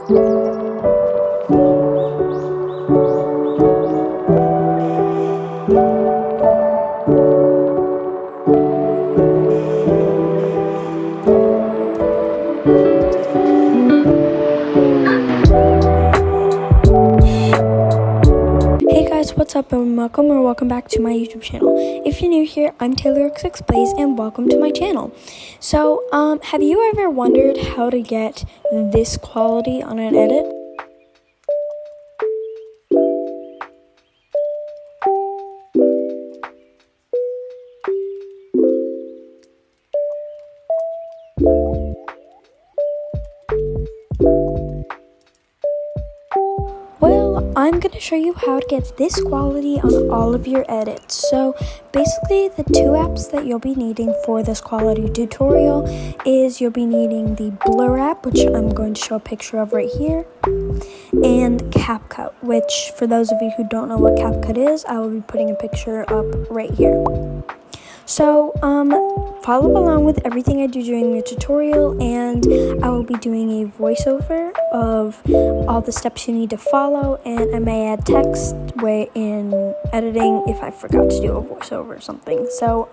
What's up and welcome back to my YouTube channel. If you're new here, I'm Taylor Plays and welcome to my channel. So, have you ever wondered how to get this quality on an edit? Well, I'm going to show you how to get this quality on all of your edits. So basically the two apps that you'll be needing for this quality tutorial is you'll be needing the Blurr app, which I'm going to show a picture of right here, and CapCut, which for those of you who don't know what CapCut is, I will be putting a picture up right here. So, follow along with everything I do during the tutorial, and I will be doing a voiceover of all the steps you need to follow, and I may add text way in editing if I forgot to do a voiceover or something. So,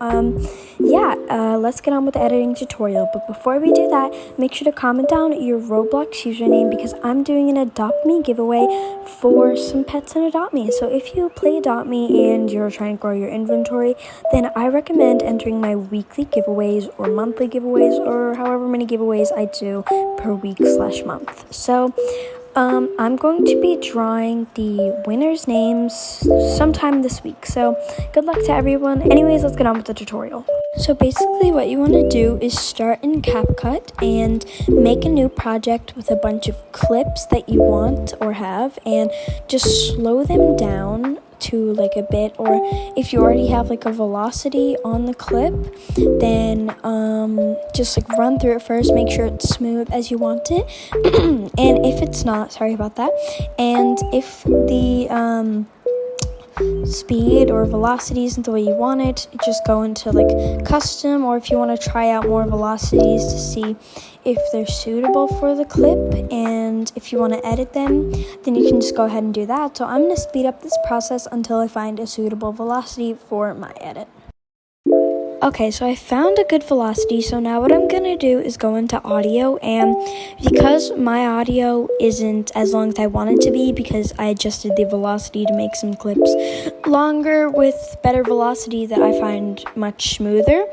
let's get on with the editing tutorial. But before we do that, make sure to comment down your Roblox username because I'm doing an Adopt Me giveaway for some pets in Adopt Me. So if you play Adopt Me and you're trying to grow your inventory, then I recommend entering my weekly giveaways or monthly giveaways or however many giveaways I do per week/month. So I'm going to be drawing the winners' names sometime this week. So good luck to everyone. Anyways, let's get on with the tutorial. So basically what you want to do is start in CapCut and make a new project with a bunch of clips that you want or have, and just slow them down to like a bit, or if you already have like a velocity on the clip, then just like run through it first, make sure it's smooth as you want it. And if it's not, sorry about that, and if the speed or velocity isn't the way you want it, just go into like custom, or if you want to try out more velocities to see if they're suitable for the clip, and if you want to edit them, then you can just go ahead and do that. So I'm going to speed up this process until I find a suitable velocity for my edit. Okay, so I found a good velocity, so now what I'm going to do is go into audio, and because my audio isn't as long as I want it to be, because I adjusted the velocity to make some clips longer with better velocity that I find much smoother,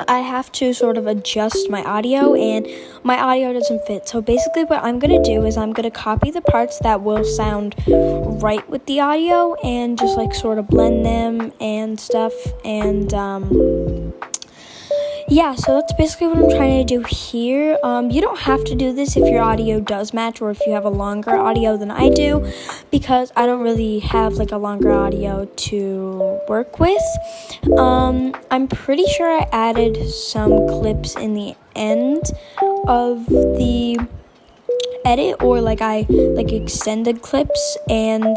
I have to sort of adjust my audio, and my audio doesn't fit. So basically what I'm going to do is I'm going to copy the parts that will sound right with the audio and just like sort of blend them and stuff. And yeah, so that's basically what I'm trying to do here. You don't have to do this if your audio does match, or if you have a longer audio than I do, because I don't really have like a longer audio to work with. I'm pretty sure I added some clips in the end of the edit, or like I extended clips, and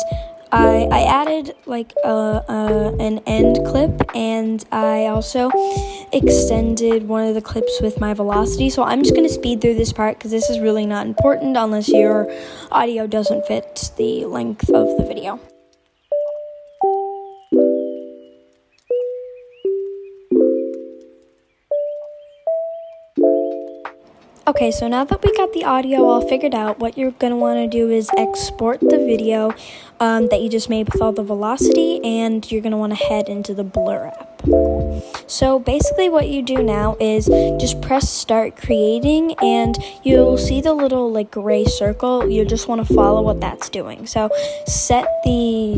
I added like an end clip, and I also extended one of the clips with my velocity. So I'm just going to speed through this part because this is really not important unless your audio doesn't fit the length of the video. Okay, so now that we got the audio all figured out, what you're going to want to do is export the video that you just made with all the velocity, and you're going to want to head into the Blurr app. So basically what you do now is just press start creating, and you'll see the little like gray circle. You just want to follow what that's doing. So set the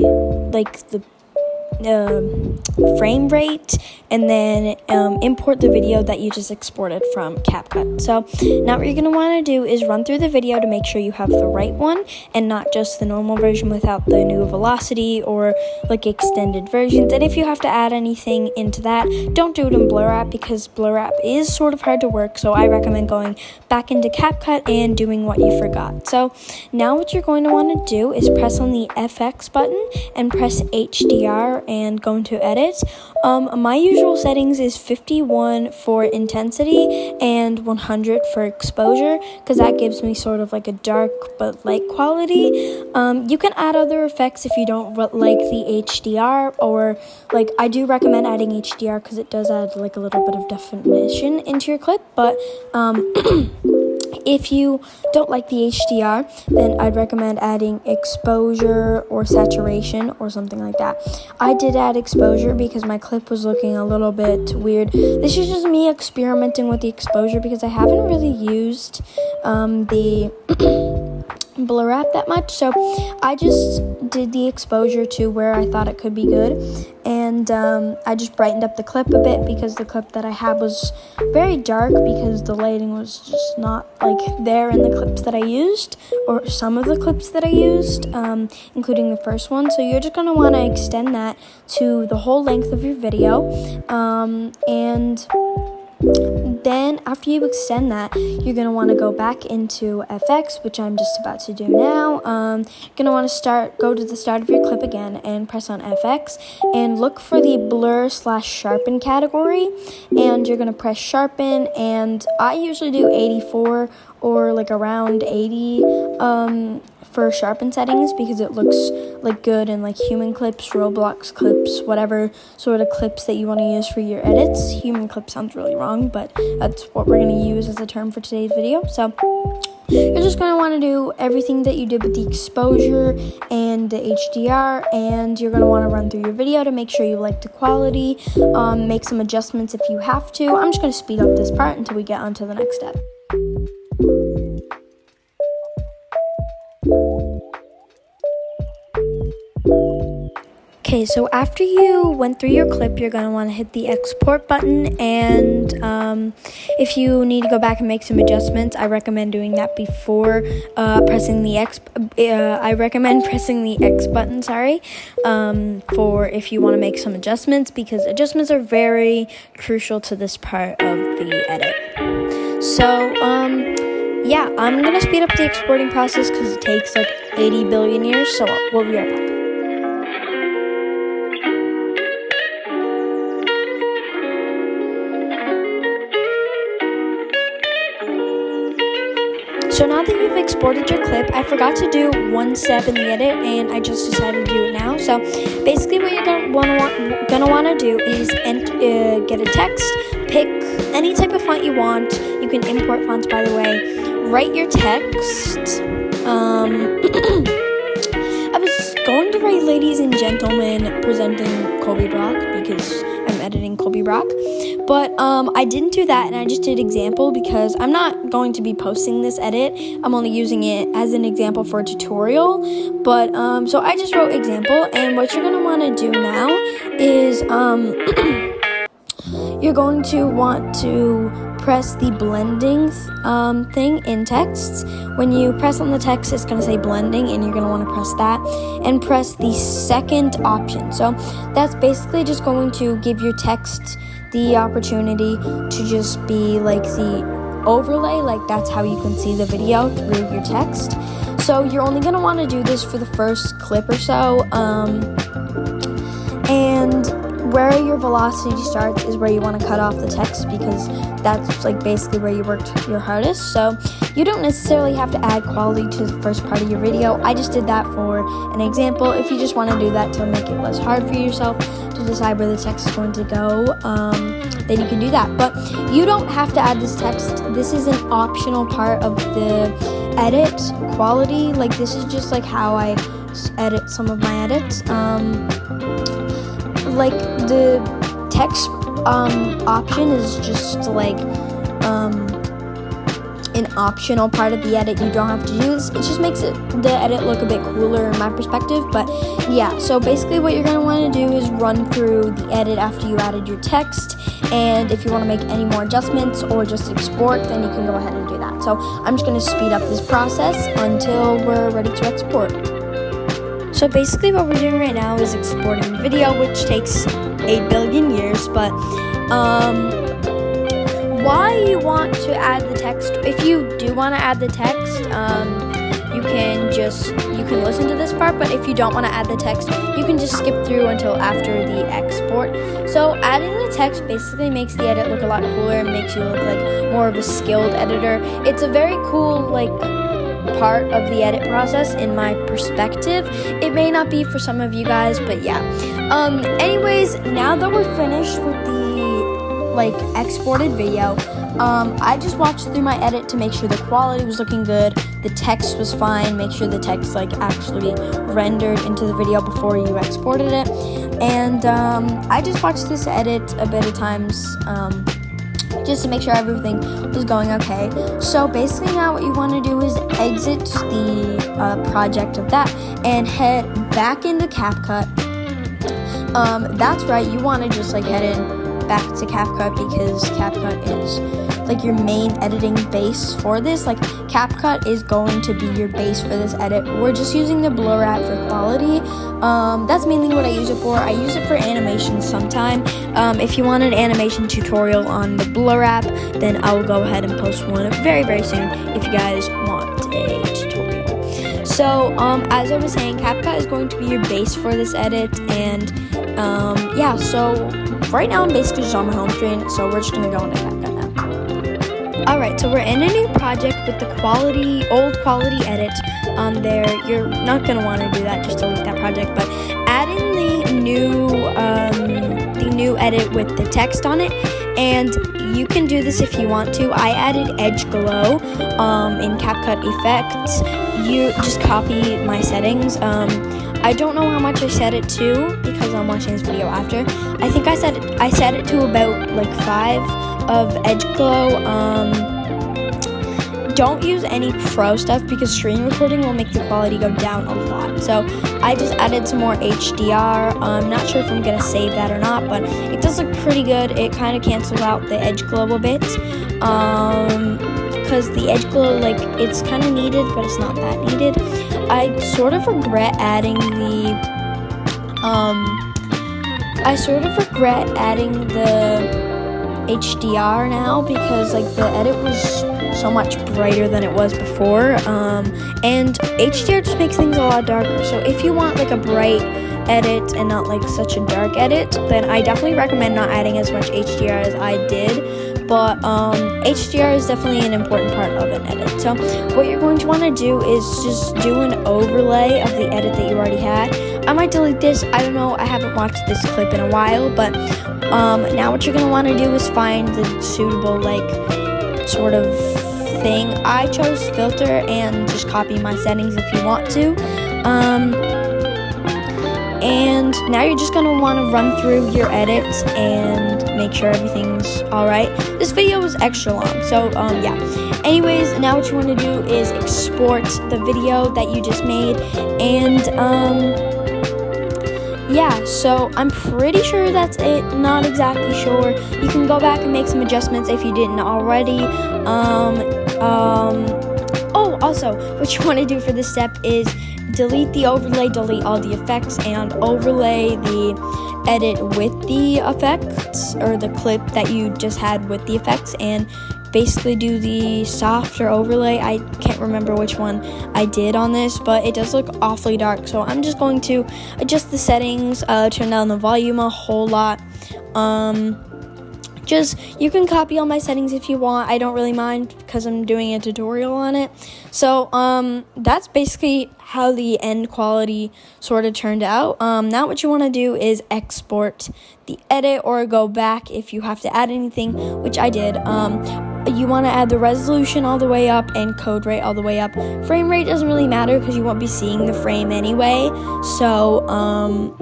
frame rate, and then import the video that you just exported from CapCut. So now what you're going to want to do is run through the video to make sure you have the right one and not just the normal version without the new velocity or like extended versions. And if you have to add anything into that, don't do it in Blurr app, because Blurr app is sort of hard to work. So I recommend going back into CapCut and doing what you forgot. So now what you're going to want to do is press on the FX button and press HDR, and go into edit. My usual settings is 51 for intensity and 100 for exposure, because that gives me sort of like a dark but light quality. You can add other effects if you don't like the HDR, or like I do recommend adding HDR because it does add like a little bit of definition into your clip, but if you don't like the HDR, then I'd recommend adding exposure or saturation or something like that. I did add exposure because my clip was looking a little bit weird. This is just me experimenting with the exposure because I haven't really used the blur app that much, so I just did the exposure to where I thought it could be good, and I just brightened up the clip a bit because the clip that I had was very dark because the lighting was just not like there in the clips that I used, or some of the clips that I used, including the first one. So you're just going to want to extend that to the whole length of your video, and then after you extend that, you're going to want to go back into FX, which I'm just about to do now. You're going to want to go to the start of your clip again and press on FX and look for the blur/sharpen category, and you're going to press sharpen, and I usually do 84 or like around 80 for sharpen settings because it looks like good in like human clips, Roblox clips, whatever sort of clips that you want to use for your edits. Human clip sounds really wrong, but that's what we're going to use as a term for today's video. So you're just going to want to do everything that you did with the exposure and the HDR, and you're going to want to run through your video to make sure you like the quality, make some adjustments if you have to. I'm just going to speed up this part until we get on to the next step. Okay, so after you went through your clip, you're going to want to hit the export button, and if you need to go back and make some adjustments, I recommend doing that before pressing the X. I recommend pressing the X button, for if you want to make some adjustments, because adjustments are very crucial to this part of the edit. So, yeah, I'm going to speed up the exporting process because it takes like 80 billion years, so we'll be right back. So now that you've exported your clip, I forgot to do one step in the edit, and I just decided to do it now. So basically what you're gonna want to do is get a text, pick any type of font you want. You can import fonts, by the way. Write your text. I was going to write "Ladies and Gentlemen presenting Colby Brock" because I'm editing Colby Brock, but I didn't do that, and I just did example because I'm not going to be posting this edit. I'm only using it as an example for a tutorial, but so I just wrote example, and what you're going to want to do now is you're going to want to press the blending thing in texts. When you press on the text, it's going to say blending, and you're going to want to press that and press the second option. So that's basically just going to give your text the opportunity to just be like the overlay, like that's how you can see the video through your text. So you're only going to want to do this for the first clip or so, and where your velocity starts is where you want to cut off the text, because that's like basically where you worked your hardest. So you don't necessarily have to add quality to the first part of your video. I just did that for an example. If you just want to do that to make it less hard for yourself to decide where the text is going to go, then you can do that. But you don't have to add this text. This is an optional part of the edit quality. Like, this is just like how I edit some of my edits. Like, the text option is just like an optional part of the edit. You don't have to do this. It just makes the edit look a bit cooler in my perspective. But yeah, so basically what you're going to want to do is run through the edit after you added your text, and if you want to make any more adjustments or just export, then you can go ahead and do that. So I'm just going to speed up this process until we're ready to export. So basically what we're doing right now is exporting the video, which takes 8 billion years, but why you want to add the text, if you do want to add the text, you can listen to this part, but if you don't want to add the text, you can just skip through until after the export. So adding the text basically makes the edit look a lot cooler and makes you look like more of a skilled editor. It's a very cool part of the edit process in my perspective. It may not be for some of you guys, but yeah. Anyways, now that we're finished with the exported video, I just watched through my edit to make sure the quality was looking good, the text was fine, make sure the text actually rendered into the video before you exported it, and I just watched this edit a bit of times just to make sure everything was going okay. So basically now what you want to do is exit the project of that and head back into CapCut. That's right, you want to just head in back to CapCut because CapCut is your main editing base for this. CapCut is going to be your base for this edit. We're just using the blur app for quality. That's mainly what I use it for. I use it for animation sometime. If you want an animation tutorial on the blur app, then I will go ahead and post one very, very soon if you guys want a tutorial. So as I was saying, CapCut is going to be your base for this edit, and yeah, so right now I'm basically just on my home screen, so we're just going to go into CapCut now. Alright, so we're in a new project with the old quality edit on there. You're not going to want to do that, just delete that project, but add in the new edit with the text on it, and you can do this if you want to. I added edge glow in CapCut effects. You just copy my settings. I don't know how much I set it to because I'm watching this video after. I think I set it to about 5 of edge glow. Don't use any pro stuff because screen recording will make the quality go down a lot. So I just added some more HDR. I'm not sure if I'm gonna save that or not, but it does look pretty good. It kind of cancels out the edge glow a bit. Because the edge glow, it's kind of needed, but it's not that needed. I sort of regret adding the HDR now because the edit was so much brighter than it was before, and HDR just makes things a lot darker. So if you want a bright edit and not such a dark edit, then I definitely recommend not adding as much HDR as I did. But HDR is definitely an important part of an edit. So what you're going to want to do is just do an overlay of the edit that you already had. I might delete this, I don't know, I haven't watched this clip in a while, but now what you're going to want to do is find the suitable sort of thing. I chose filter and just copy my settings if you want to. And now you're just going to want to run through your edits and make sure everything's alright. This video was extra long, so yeah. Anyways, now what you want to do is export the video that you just made, and yeah, so I'm pretty sure that's it. Not exactly sure. You can go back and make some adjustments if you didn't already. Oh, also, what you want to do for this step is delete the overlay, delete all the effects, and overlay the edit with the effects, or the clip that you just had with the effects, and basically do the softer overlay. I can't remember which one I did on this, but it does look awfully dark, so I'm just going to adjust the settings, turn down the volume a whole lot. You can copy all my settings if you want. I don't really mind because I'm doing a tutorial on it. So that's basically how the end quality sort of turned out. Now what you want to do is export the edit, or go back if you have to add anything, which I did. You want to add the resolution all the way up and code rate all the way up. Frame rate doesn't really matter because you won't be seeing the frame anyway. So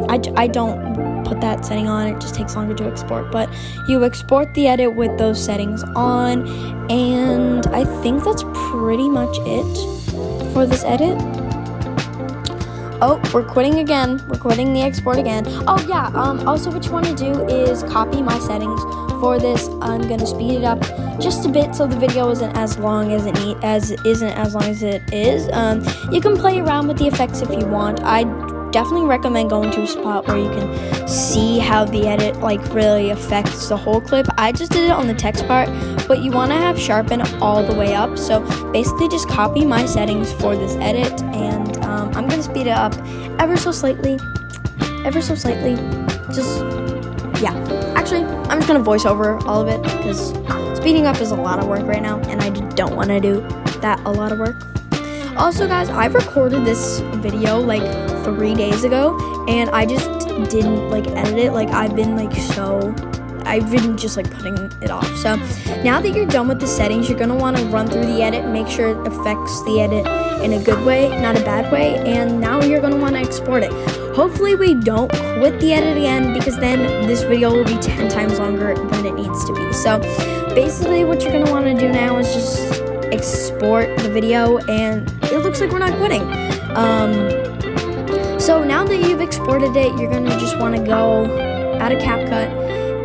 I don't put that setting on. It just takes longer to export. But you export the edit with those settings on, and I think that's pretty much it for this edit. Oh, we're quitting again. We're quitting the export again. Oh yeah, also what you want to do is copy my settings for this. I'm going to speed it up just a bit so the video isn't as long as it is. You can play around with the effects if you want. I definitely recommend going to a spot where you can see how the edit really affects the whole clip. I just did it on the text part, but you want to have sharpen all the way up. So basically just copy my settings for this edit, and I'm going to speed it up ever so slightly, just, yeah. Actually, I'm just going to voice over all of it, because speeding up is a lot of work right now, and I just don't want to do that a lot of work. Also, guys, I've recorded this video like 3 days ago, and I just didn't like edit it. Like, I've been just like putting it off. So now that you're done with the settings, you're gonna want to run through the edit, make sure it affects the edit in a good way, not a bad way, and now you're gonna want to export it. Hopefully we don't quit the edit again, because then this video will be 10 times longer than it needs to be. So basically what you're gonna want to do now is just export the video, and it looks like we're not quitting. So now that you've exported it, you're gonna just want to go out of CapCut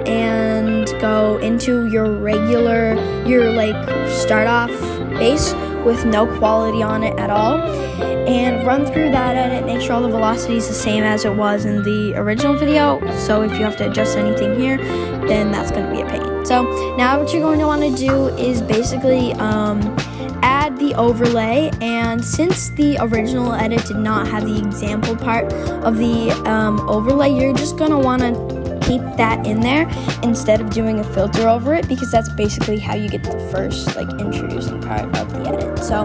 and go into your start off base with no quality on it at all, and run through that edit, make sure all the velocity is the same as it was in the original video. So if you have to adjust anything here, then that's going to be a pain. So now what you're going to want to do is basically add the overlay, and since the original edit did not have the example part of the overlay, you're just going to want to keep that in there instead of doing a filter over it, because that's basically how you get the first like introducing part of the edit. So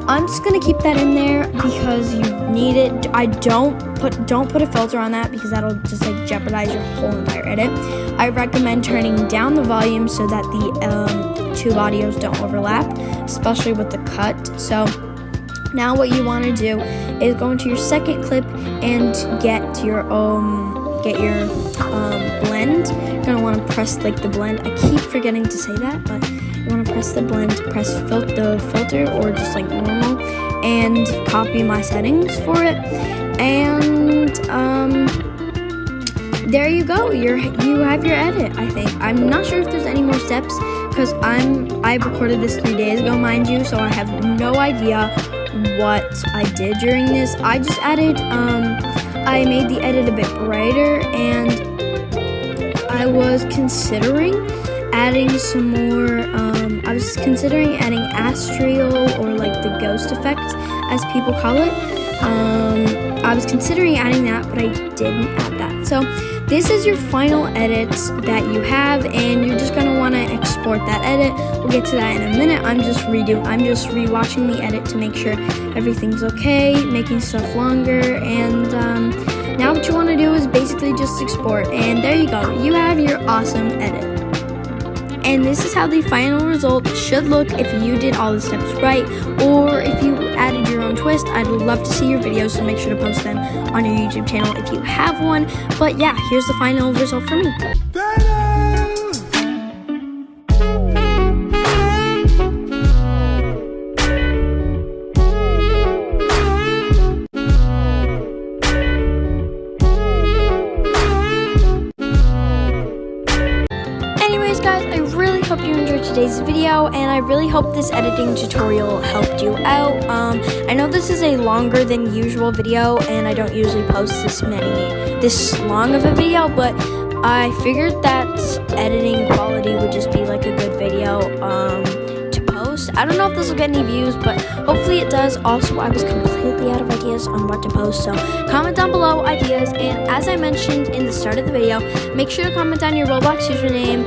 I'm just gonna keep that in there because you need it. Don't put a filter on that, because that'll just like jeopardize your whole entire edit. I recommend turning down the volume so that the two audios don't overlap, especially with the cut. So now what you want to do is go into your second clip and get your blend. You're gonna want to press like the blend. I keep forgetting to say that, but you want to press the blend, press the filter, or just like normal, and copy my settings for it. And there you go. You have your edit. I think. I'm not sure if there's any more steps, because I recorded this 3 days ago, mind you, so I have no idea what I did during this. I just added I made the edit a bit brighter, and I was considering adding some more, I was considering adding astral, or like the ghost effect, as people call it. I was considering adding that, but I didn't add that. So this is your final edit that you have, and you're just gonna want to export that edit. We'll get to that in a minute. I'm just rewatching the edit to make sure everything's okay, making stuff longer, and now what you want to do is basically just export, and there you go. You have your awesome edit. And this is how the final result should look if you did all the steps right, or if you added your own twist. I'd love to see your videos, so make sure to post them on your YouTube channel if you have one. But yeah, here's the final result for me. Anyways, guys, I really hope you enjoyed today's video, and I really hope this editing tutorial helped you out. I know this is a longer than usual video, and I don't usually post this long of a video, but I figured that editing quality would just be like a good video to post. I don't know if this will get any views, but hopefully it does. Also, I was completely out of ideas on what to post, so comment down below ideas. And as I mentioned in the start of the video, make sure to comment down your Roblox username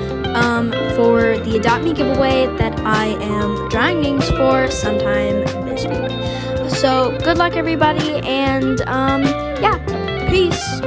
for the Adopt Me giveaway that I am drawing names for sometime this week. So good luck, everybody, and yeah, peace.